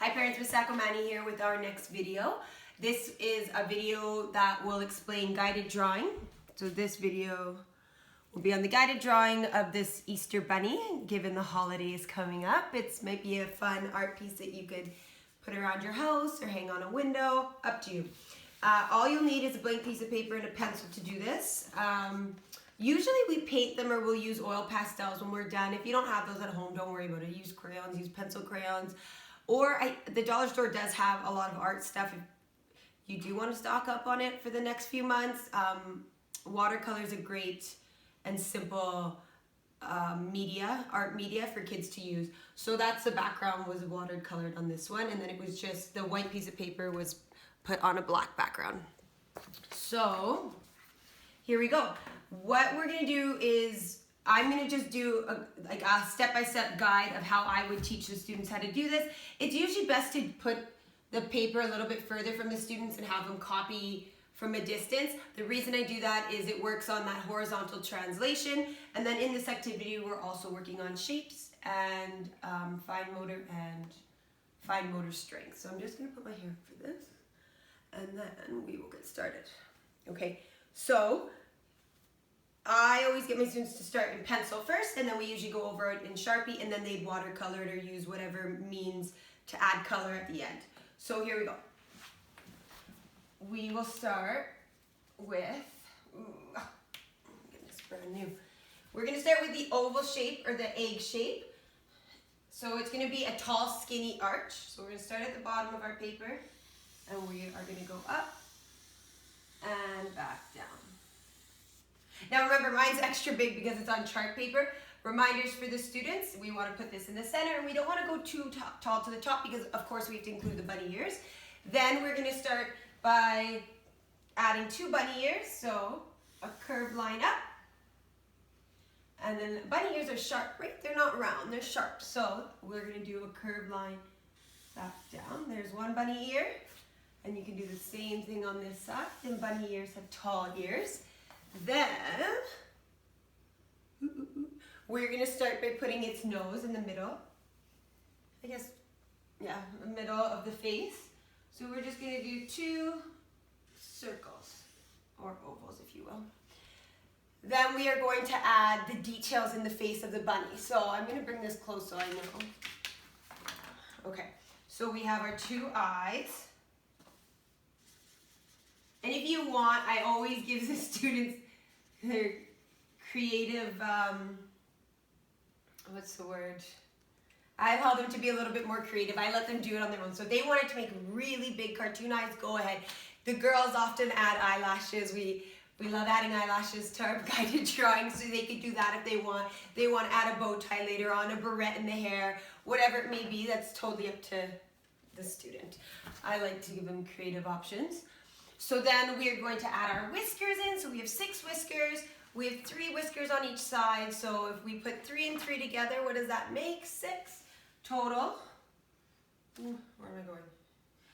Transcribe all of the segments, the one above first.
Hi parents, Miss Sakomani here with our next video. This is a video that will explain guided drawing. So this video will be on the guided drawing of this Easter bunny, given the holidays coming up. It might be a fun art piece that you could put around your house or hang on a window, up to you. All you'll need is a blank piece of paper and a pencil to do this. Usually we paint them or we'll use oil pastels when we're done. If you don't have those at home, don't worry about it. Use crayons, use pencil crayons. Or the dollar store does have a lot of art stuff if you do want to stock up on it for the next few months. Watercolor is a great and simple art media for kids to use. So that's the background was watercolored on this one, and then it was just the white piece of paper was put on a black background. So here we go. What we're gonna do is I'm gonna just do a step-by-step guide of how I would teach the students how to do this. It's usually best to put the paper a little bit further from the students and have them copy from a distance. The reason I do that is it works on that horizontal translation. And then in this activity, we're also working on shapes and fine motor strength. So I'm just gonna put my hair for this and then we will get started. Okay, so I always get my students to start in pencil first, and then we usually go over it in Sharpie, and then they watercolor it or use whatever means to add color at the end. So here we go. We will start with, goodness, brand new. We're gonna start with the oval shape or the egg shape. So it's gonna be a tall, skinny arch. So we're gonna start at the bottom of our paper, and we are gonna go up and back down. Now remember, mine's extra big because it's on chart paper. Reminders for the students, we want to put this in the center, and we don't want to go too tall to the top because of course we have to include the bunny ears. Then we're going to start by adding 2 bunny ears, so a curved line up. And then bunny ears are sharp, right? They're not round, they're sharp. So we're going to do a curved line back down. There's 1 bunny ear, and you can do the same thing on this side. And bunny ears have tall ears. Then we're going to start by putting its nose in the middle. I guess, yeah, the middle of the face. So we're just going to do 2 circles, or ovals if you will. Then we are going to add the details in the face of the bunny. So I'm going to bring this close so I know. Okay, so we have our 2 eyes. And if you want, I always give the students their creative, what's the word? I allow them to be a little bit more creative. I let them do it on their own. So if they wanted to make really big cartoon eyes, go ahead. The girls often add eyelashes. We love adding eyelashes to our guided drawings, so they could do that if they want. They want to add a bow tie later on, a barrette in the hair, whatever it may be. That's totally up to the student. I like to give them creative options. So then we are going to add our whiskers in. So we have 6 whiskers. We have 3 whiskers on each side. So if we put 3 and 3 together, what does that make? 6 total. Where am I going?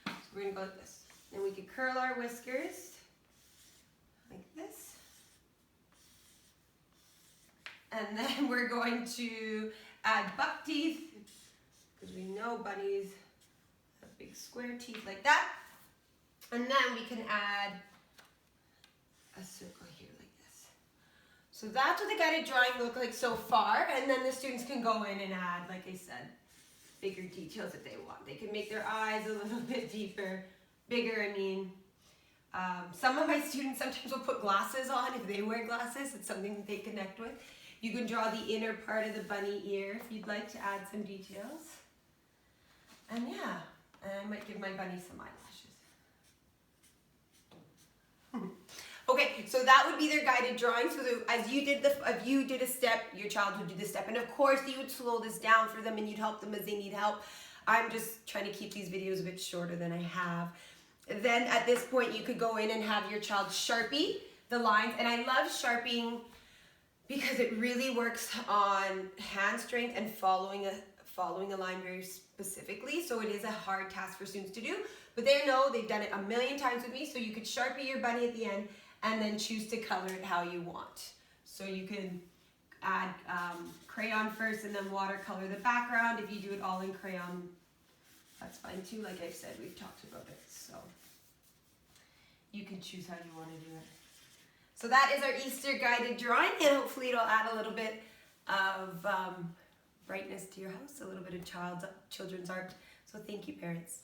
So we're going to go like this. Then we can curl our whiskers like this. And then we're going to add buck teeth, because we know bunnies have big square teeth like that. And then we can add a circle here like this. So that's what the guided drawing looks like so far. And then the students can go in and add, like I said, bigger details if they want. They can make their eyes a little bit bigger, I mean. Some of my students sometimes will put glasses on if they wear glasses. It's something that they connect with. You can draw the inner part of the bunny ear if you'd like to add some details. And yeah, I might give my bunny some eyelashes. Okay, so that would be their guided drawing. So as you did if you did a step, your child would do the step. And of course, you would slow this down for them and you'd help them as they need help. I'm just trying to keep these videos a bit shorter than I have. Then at this point, you could go in and have your child Sharpie the lines. And I love Sharpieing because it really works on hand strength and following a line very specifically. So it is a hard task for students to do, but they know they've done it a million times with me. So you could Sharpie your bunny at the end and then choose to color it how you want. So you can add crayon first and then watercolor the background. If you do it all in crayon that's fine too. Like I've said, we've talked about it, so you can choose how you want to do it. So that is our Easter guided drawing, and hopefully it'll add a little bit of brightness to your house, a little bit of children's art. So thank you, parents.